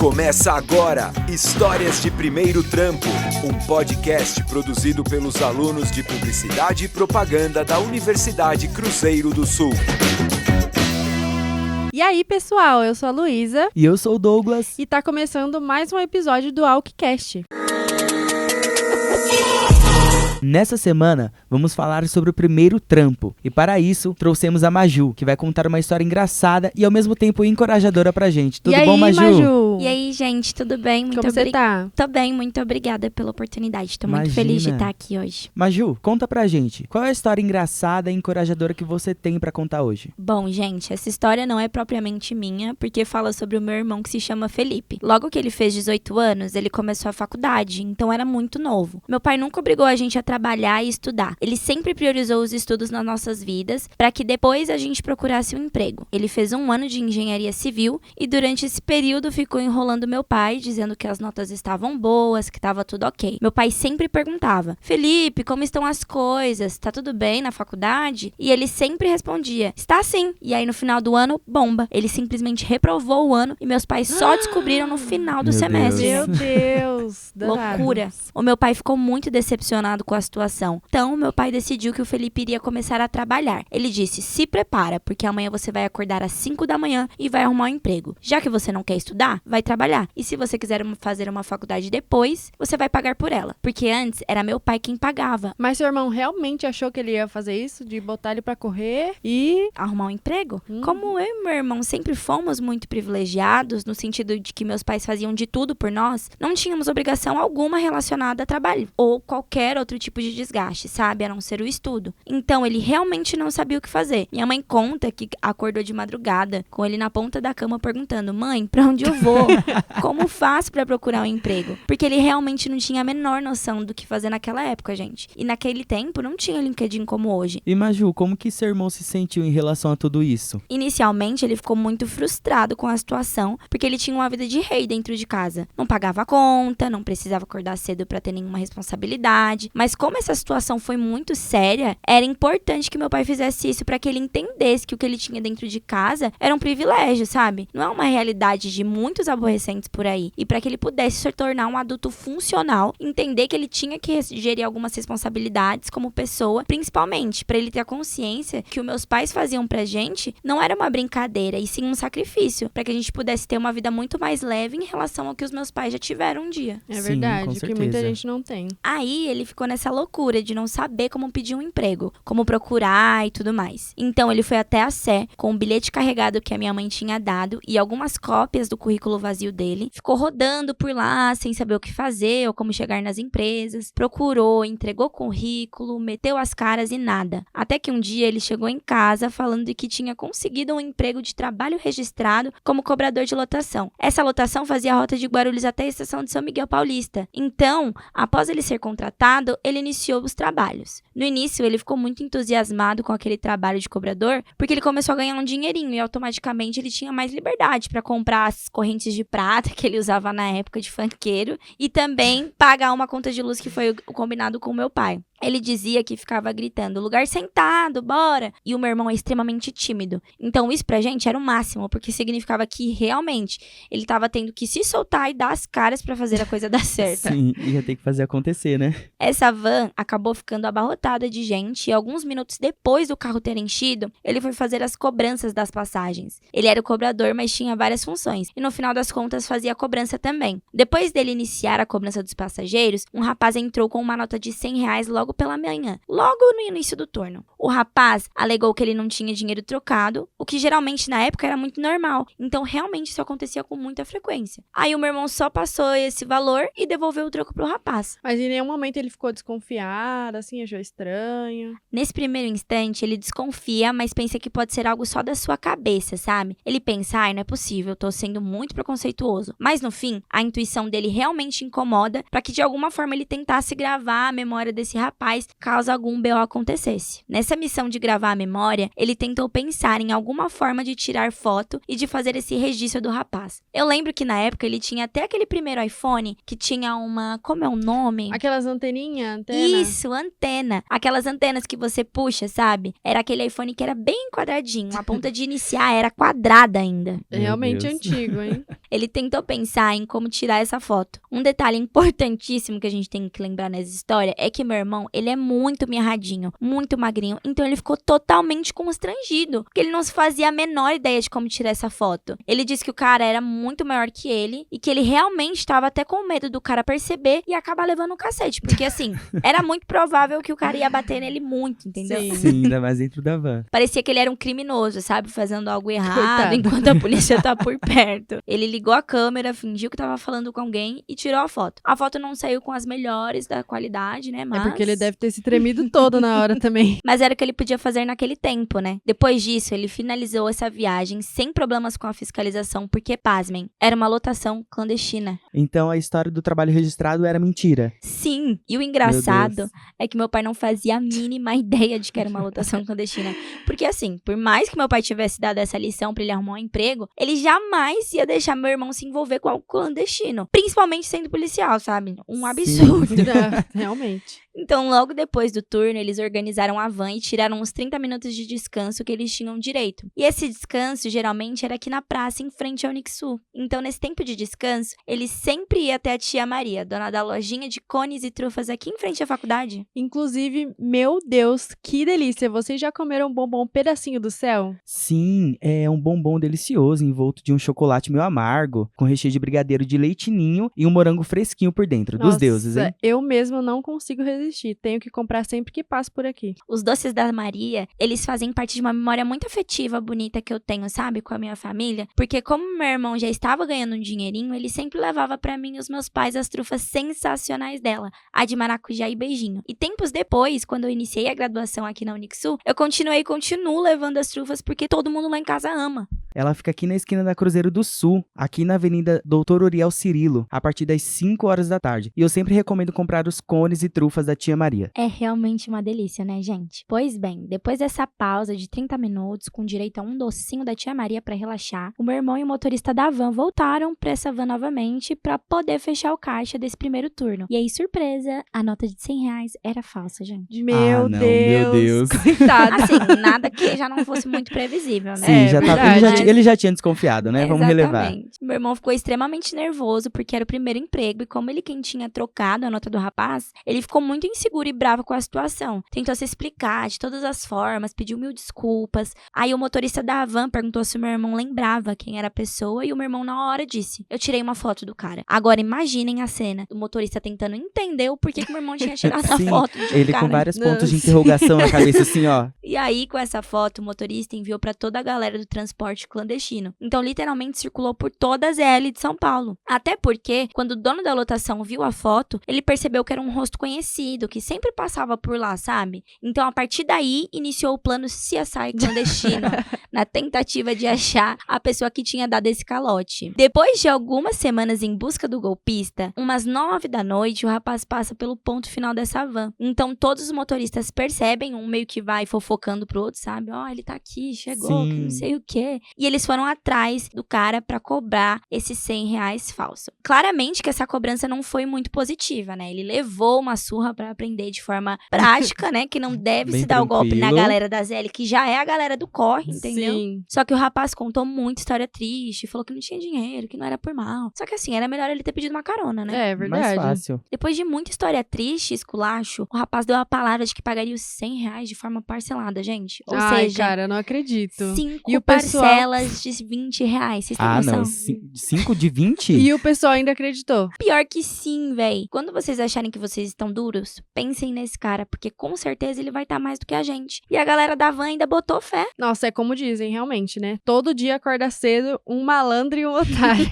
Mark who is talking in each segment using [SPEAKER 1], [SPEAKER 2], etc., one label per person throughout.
[SPEAKER 1] Começa agora, Histórias de Primeiro Trampo, um podcast produzido pelos alunos de Publicidade e Propaganda da Universidade Cruzeiro do Sul.
[SPEAKER 2] E aí, pessoal, eu sou a Luísa.
[SPEAKER 3] E eu sou o Douglas.
[SPEAKER 2] E tá começando mais um episódio do AlckCast.
[SPEAKER 3] Nessa semana, vamos falar sobre o primeiro trampo. E para isso, trouxemos a Maju, que vai contar uma história engraçada e ao mesmo tempo encorajadora pra gente. Tudo bom, Maju?
[SPEAKER 4] E aí, gente, tudo bem?
[SPEAKER 2] Como você tá?
[SPEAKER 4] Tô bem, muito obrigada pela oportunidade. Tô muito feliz de estar aqui hoje.
[SPEAKER 3] Maju, conta pra gente, qual é a história engraçada e encorajadora que você tem pra contar hoje?
[SPEAKER 4] Bom, gente, essa história não é propriamente minha, porque fala sobre o meu irmão que se chama Felipe. Logo que ele fez 18 anos, ele começou a faculdade, então era muito novo. Meu pai nunca obrigou a gente a trabalhar e estudar. Ele sempre priorizou os estudos nas nossas vidas para que depois a gente procurasse um emprego. Ele fez 1 ano de engenharia civil e durante esse período ficou enrolando meu pai, dizendo que as notas estavam boas, que estava tudo ok. Meu pai sempre perguntava: Felipe, como estão as coisas? Tá tudo bem na faculdade? E ele sempre respondia: está sim. E aí no final do ano, bomba. Ele simplesmente reprovou o ano e meus pais só descobriram no final do semestre.
[SPEAKER 2] Meu Deus!
[SPEAKER 4] Loucura. O meu pai ficou muito decepcionado com a situação. Então, meu pai decidiu que o Felipe iria começar a trabalhar. Ele disse: se prepara, porque amanhã você vai acordar às 5 da manhã e vai arrumar um emprego. Já que você não quer estudar, vai trabalhar. E se você quiser fazer uma faculdade depois, você vai pagar por ela. Porque antes, era meu pai quem pagava.
[SPEAKER 2] Mas seu irmão realmente achou que ele ia fazer isso? De botar ele pra correr e
[SPEAKER 4] arrumar um emprego? Como eu e meu irmão sempre fomos muito privilegiados, no sentido de que meus pais faziam de tudo por nós, não tínhamos obrigação alguma relacionada a trabalho. Ou qualquer outro tipo de desgaste, sabe? A não ser o estudo. Então, ele realmente não sabia o que fazer. Minha mãe conta que acordou de madrugada, com ele na ponta da cama perguntando: mãe, pra onde eu vou? Como faço pra procurar um emprego? Porque ele realmente não tinha a menor noção do que fazer naquela época, gente. E naquele tempo, não tinha LinkedIn como hoje.
[SPEAKER 3] E Maju, como que seu irmão se sentiu em relação a tudo isso?
[SPEAKER 4] Inicialmente, ele ficou muito frustrado com a situação, porque ele tinha uma vida de rei dentro de casa. Não pagava conta, não precisava acordar cedo pra ter nenhuma responsabilidade. Mas como essa situação foi muito séria, era importante que meu pai fizesse isso para que ele entendesse que o que ele tinha dentro de casa era um privilégio, sabe? Não é uma realidade de muitos aborrecentes por aí. E para que ele pudesse se tornar um adulto funcional, entender que ele tinha que gerir algumas responsabilidades como pessoa, principalmente para ele ter a consciência que os meus pais faziam pra gente não era uma brincadeira, e sim um sacrifício, para que a gente pudesse ter uma vida muito mais leve em relação ao que os meus pais já tiveram um dia.
[SPEAKER 2] É verdade,
[SPEAKER 3] sim,
[SPEAKER 2] que muita gente não tem.
[SPEAKER 4] Aí ele ficou nessa loucura de não saber como pedir um emprego, como procurar e tudo mais. Então ele foi até a Sé com um bilhete carregado que a minha mãe tinha dado e algumas cópias do currículo vazio dele. Ficou rodando por lá sem saber o que fazer ou como chegar nas empresas. Procurou, entregou currículo, meteu as caras e nada. Até que um dia ele chegou em casa falando que tinha conseguido um emprego de trabalho registrado como cobrador de lotação. Essa lotação fazia a rota de Guarulhos até a estação de São Miguel Paulista. Então, após ele ser contratado, ele iniciou os trabalhos. No início, ele ficou muito entusiasmado com aquele trabalho de cobrador, porque ele começou a ganhar um dinheirinho e automaticamente ele tinha mais liberdade para comprar as correntes de prata que ele usava na época de funkeiro e também pagar uma conta de luz que foi o combinado com o meu pai. Ele dizia que ficava gritando: lugar sentado, bora! E o meu irmão é extremamente tímido. Então isso pra gente era o máximo, porque significava que realmente ele tava tendo que se soltar e dar as caras pra fazer a coisa dar certo.
[SPEAKER 3] Sim, ia ter que fazer acontecer, né?
[SPEAKER 4] Essa van acabou ficando abarrotada de gente e alguns minutos depois do carro ter enchido, ele foi fazer as cobranças das passagens. Ele era o cobrador, mas tinha várias funções. E no final das contas fazia a cobrança também. Depois dele iniciar a cobrança dos passageiros, um rapaz entrou com uma nota de R$100 logo pela manhã, logo no início do turno. O rapaz alegou que ele não tinha dinheiro trocado, o que geralmente na época era muito normal, então realmente isso acontecia com muita frequência. Aí o meu irmão só passou esse valor e devolveu o troco pro rapaz.
[SPEAKER 2] Mas em nenhum momento ele ficou desconfiado, assim, achou estranho?
[SPEAKER 4] Nesse primeiro instante, ele desconfia, mas pensa que pode ser algo só da sua cabeça, sabe? Ele pensa: ai, não é possível, eu tô sendo muito preconceituoso. Mas no fim, a intuição dele realmente incomoda para que de alguma forma ele tentasse gravar a memória desse rapaz caso algum BO acontecesse. Nessa missão de gravar a memória, ele tentou pensar em alguma forma de tirar foto e de fazer esse registro do rapaz. Eu lembro que na época ele tinha até aquele primeiro iPhone que tinha uma... como é o nome?
[SPEAKER 2] Aquelas anteninhas, antena?
[SPEAKER 4] Isso, antena. Aquelas antenas que você puxa, sabe? Era aquele iPhone que era bem quadradinho. A ponta de iniciar era quadrada ainda.
[SPEAKER 2] Realmente antigo, hein?
[SPEAKER 4] Ele tentou pensar em como tirar essa foto. Um detalhe importantíssimo que a gente tem que lembrar nessa história é que meu irmão, ele é muito mirradinho, muito magrinho, então ele ficou totalmente constrangido, porque ele não se fazia a menor ideia de como tirar essa foto. Ele disse que o cara era muito maior que ele e que ele realmente estava até com medo do cara perceber e acabar levando um cacete, porque assim, era muito provável que o cara ia bater nele muito, entendeu?
[SPEAKER 3] Sim, ainda mais dentro da van.
[SPEAKER 4] Parecia que ele era um criminoso, sabe? Fazendo algo errado
[SPEAKER 2] Coitado.
[SPEAKER 4] enquanto a polícia tá por perto. Ele ligou a câmera, fingiu que tava falando com alguém e tirou a foto. A foto não saiu com as melhores da qualidade, né? Mas...
[SPEAKER 2] É porque ele deve ter se tremido todo na hora também.
[SPEAKER 4] Mas era o que ele podia fazer naquele tempo, né? Depois disso, ele finalizou essa viagem sem problemas com a fiscalização, porque, pasmem, era uma lotação clandestina.
[SPEAKER 3] Então a história do trabalho registrado era mentira.
[SPEAKER 4] Sim, e o
[SPEAKER 3] Meu
[SPEAKER 4] engraçado
[SPEAKER 3] Deus.
[SPEAKER 4] é que meu pai não fazia a mínima ideia de que era uma lotação clandestina. Porque assim, por mais que meu pai tivesse dado essa lição pra ele arrumar um emprego, ele jamais ia deixar meu irmão se envolver com algo clandestino. Principalmente sendo policial, sabe? Um absurdo.
[SPEAKER 2] Realmente.
[SPEAKER 4] Então, logo depois do turno, eles organizaram a van e tiraram os 30 minutos de descanso que eles tinham direito. E esse descanso, geralmente, era aqui na praça, em frente ao Unixul. Então, nesse tempo de descanso, ele sempre ia até a tia Maria, dona da lojinha de cones e trufas aqui em frente à faculdade.
[SPEAKER 2] Inclusive, meu Deus, que delícia. Vocês já comeram um bombom pedacinho do céu?
[SPEAKER 3] Sim, é um bombom delicioso, envolto de um chocolate meio amargo, com recheio de brigadeiro de leite ninho e um morango fresquinho por dentro. Dos
[SPEAKER 2] Nossa,
[SPEAKER 3] deuses, hein?
[SPEAKER 2] eu mesmo não consigo resistir. Tenho que comprar sempre que passo por aqui.
[SPEAKER 4] Os doces da Maria, eles fazem parte de uma memória muito afetiva, bonita que eu tenho, sabe? Com a minha família. Porque como meu irmão já estava ganhando um dinheirinho, ele sempre levava pra mim e os meus pais as trufas sensacionais dela. A de maracujá e beijinho. E tempos depois, quando eu iniciei a graduação aqui na Unixul, eu continuo levando as trufas porque todo mundo lá em casa ama.
[SPEAKER 3] Ela fica aqui na esquina da Cruzeiro do Sul, aqui na Avenida Doutor Uriel Cirilo, a partir das 5 horas da tarde. E eu sempre recomendo comprar os cones e trufas da tia Maria.
[SPEAKER 4] É realmente uma delícia, né, gente? Pois bem, depois dessa pausa de 30 minutos, com direito a um docinho da tia Maria pra relaxar, o meu irmão e o motorista da van voltaram pra essa van novamente pra poder fechar o caixa desse primeiro turno. E aí, surpresa, a nota de R$100 era falsa, gente.
[SPEAKER 2] Meu
[SPEAKER 3] não,
[SPEAKER 2] Deus.
[SPEAKER 3] meu Deus.
[SPEAKER 2] Coitada.
[SPEAKER 4] Assim, nada que já não fosse muito previsível, né?
[SPEAKER 3] Sim, já tava-
[SPEAKER 2] verdade.
[SPEAKER 3] ele já tinha desconfiado, né? Vamos relevar.
[SPEAKER 4] Exatamente. Meu irmão ficou extremamente nervoso porque era o primeiro emprego e como ele quem tinha trocado a nota do rapaz, ele ficou muito inseguro e bravo com a situação. Tentou se explicar de todas as formas, pediu 1000 desculpas. Aí o motorista da van perguntou se o meu irmão lembrava quem era a pessoa e o meu irmão na hora disse: eu tirei uma foto do cara. Agora imaginem a cena, o motorista tentando entender o porquê que meu irmão tinha tirado a
[SPEAKER 3] Sim,
[SPEAKER 4] foto de um
[SPEAKER 3] ele
[SPEAKER 4] cara.
[SPEAKER 3] com vários pontos de
[SPEAKER 2] Nossa.
[SPEAKER 3] interrogação na cabeça, assim, ó.
[SPEAKER 4] E aí, com essa foto, o motorista enviou pra toda a galera do transporte clandestino. Então, literalmente, circulou por toda a ZL de São Paulo. Até porque, quando o dono da lotação viu a foto, ele percebeu que era um rosto conhecido, que sempre passava por lá, sabe? Então, a partir daí, iniciou o plano CSI clandestino, na tentativa de achar a pessoa que tinha dado esse calote. Depois de algumas semanas em busca do golpista, umas 9 da noite, o rapaz passa pelo ponto final dessa van. Então, todos os motoristas percebem, um meio que vai fofocando pro outro, sabe? Ó, ele tá aqui, chegou, que
[SPEAKER 3] Sim.
[SPEAKER 4] não sei o quê. E eles foram atrás do cara pra cobrar esses R$100 falso. Claramente que essa cobrança não foi muito positiva, né? Ele levou uma surra pra aprender de forma prática, né? Que não deve
[SPEAKER 3] Bem
[SPEAKER 4] se dar o golpe na
[SPEAKER 3] tranquilo.
[SPEAKER 4] galera da ZL, que já é a galera do corre, entendeu?
[SPEAKER 2] Sim.
[SPEAKER 4] Só que o rapaz contou muita história triste, falou que não tinha dinheiro, que não era por mal. Só que assim, era melhor ele ter pedido uma carona, né?
[SPEAKER 2] É
[SPEAKER 3] Mais
[SPEAKER 2] verdade.
[SPEAKER 3] fácil.
[SPEAKER 4] Depois de muita história triste, esculacho, o rapaz deu a palavra de que pagaria os R$100 de forma parcelada, gente. Ou
[SPEAKER 2] Ai,
[SPEAKER 4] seja,
[SPEAKER 2] cara, eu não acredito.
[SPEAKER 4] 5
[SPEAKER 2] E o pessoal-
[SPEAKER 4] parcelas de R$20. Vocês têm noção?
[SPEAKER 3] Não. 5 de 20?
[SPEAKER 2] E o pessoal ainda acreditou.
[SPEAKER 4] Pior que sim, véi. Quando vocês acharem que vocês estão duros, pensem nesse cara, porque com certeza ele vai estar mais do que a gente. E a galera da van ainda botou fé.
[SPEAKER 2] Nossa, é como dizem, realmente, né? Todo dia acorda cedo, um malandro e um otário.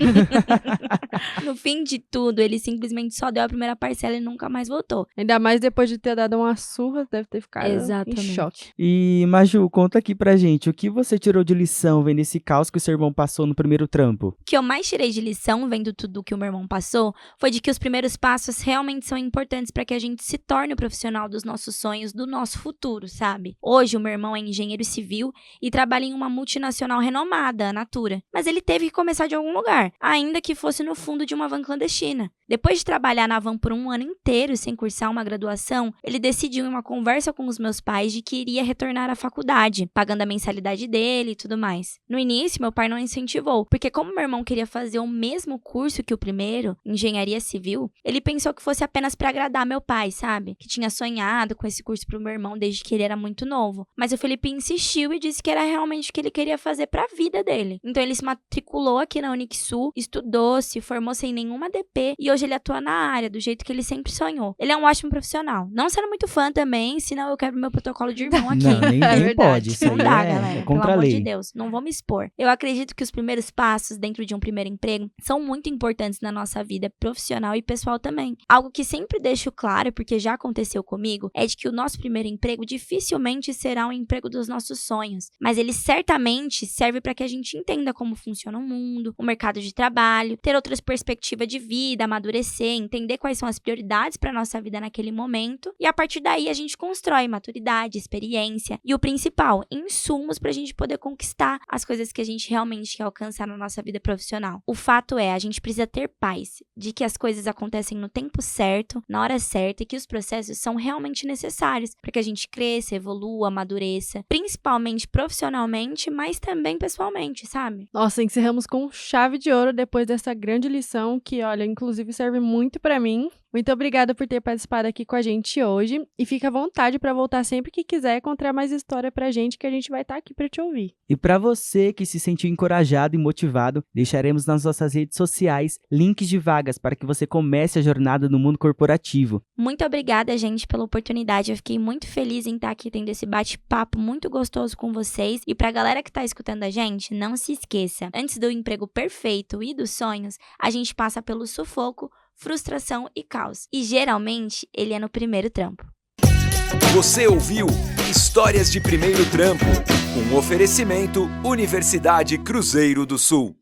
[SPEAKER 4] No fim de tudo, ele simplesmente só deu a primeira parcela e nunca mais voltou.
[SPEAKER 2] Ainda mais depois de ter dado uma surra, deve ter ficado
[SPEAKER 4] Exatamente.
[SPEAKER 2] em choque.
[SPEAKER 3] E, Maju, conta aqui pra gente, o que você tirou de lição vendo esse caos que o seu irmão passou no primeiro trampo?
[SPEAKER 4] O que eu mais tirei de lição, vendo tudo que o meu irmão passou, foi de que os primeiros passos realmente são importantes para que a gente se torne o profissional dos nossos sonhos, do nosso futuro, sabe? Hoje, o meu irmão é engenheiro civil e trabalha em uma multinacional renomada, a Natura. Mas ele teve que começar de algum lugar, ainda que fosse no fundo de uma van clandestina. Depois de trabalhar na van por um ano inteiro sem cursar uma graduação, ele decidiu em uma conversa com os meus pais de que iria retornar à faculdade, pagando a mensalidade dele e tudo mais. No início, meu pai não incentivou, porque como meu irmão queria fazer o mesmo curso que o primeiro, engenharia civil, ele pensou que fosse apenas pra agradar meu pai, sabe? Que tinha sonhado com esse curso pro meu irmão desde que ele era muito novo. Mas o Felipe insistiu e disse que era realmente o que ele queria fazer pra vida dele. Então ele se matriculou aqui na Unisul, estudou, se formou sem nenhuma DP e hoje ele atua na área, do jeito que ele sempre sonhou. Ele é um ótimo profissional. Não sendo muito fã também, senão eu quebro meu protocolo de irmão aqui.
[SPEAKER 3] Não, nem
[SPEAKER 2] verdade.
[SPEAKER 3] pode. Isso
[SPEAKER 4] Não
[SPEAKER 3] aí
[SPEAKER 4] dá,
[SPEAKER 3] é
[SPEAKER 4] galera.
[SPEAKER 3] contra
[SPEAKER 4] Pelo
[SPEAKER 3] a
[SPEAKER 4] amor
[SPEAKER 3] lei.
[SPEAKER 4] de Deus, não vou me expor. Eu acredito que os primeiros passos dentro de um primeiro emprego são muito importantes na nossa vida profissional e pessoal também. Algo que sempre deixo claro, porque já aconteceu comigo, é de que o nosso primeiro emprego dificilmente será um emprego dos nossos sonhos, mas ele certamente serve para que a gente entenda como funciona o mundo, o mercado de trabalho, ter outras perspectivas de vida, amadurecer, entender quais são as prioridades para nossa vida naquele momento, e a partir daí a gente constrói maturidade, experiência e o principal, insumos para a gente poder conquistar as coisas que a gente realmente quer alcançar na nossa vida profissional. O fato é, a gente precisa ter paz de que as coisas acontecem no tempo certo, na hora certa e que os processos são realmente necessários para que a gente cresça, evolua, amadureça, principalmente profissionalmente, mas também pessoalmente, sabe?
[SPEAKER 2] Nossa, encerramos com chave de ouro depois dessa grande lição que, olha, inclusive serve muito pra mim. Muito obrigada por ter participado aqui com a gente hoje e fica à vontade para voltar sempre que quiser contar mais história pra gente, que a gente vai estar aqui para te ouvir.
[SPEAKER 3] E para você que se sentiu encorajado e motivado, deixaremos nas nossas redes sociais links de vagas para que você comece a jornada no mundo corporativo.
[SPEAKER 4] Muito obrigada, gente, pela oportunidade. Eu fiquei muito feliz em estar aqui tendo esse bate-papo muito gostoso com vocês. E pra galera que tá escutando a gente, não se esqueça, antes do emprego perfeito e dos sonhos, a gente passa pelo sufoco, frustração e caos. E geralmente, ele é no primeiro trampo.
[SPEAKER 1] Você ouviu Histórias de Primeiro Trampo, um oferecimento Universidade Cruzeiro do Sul.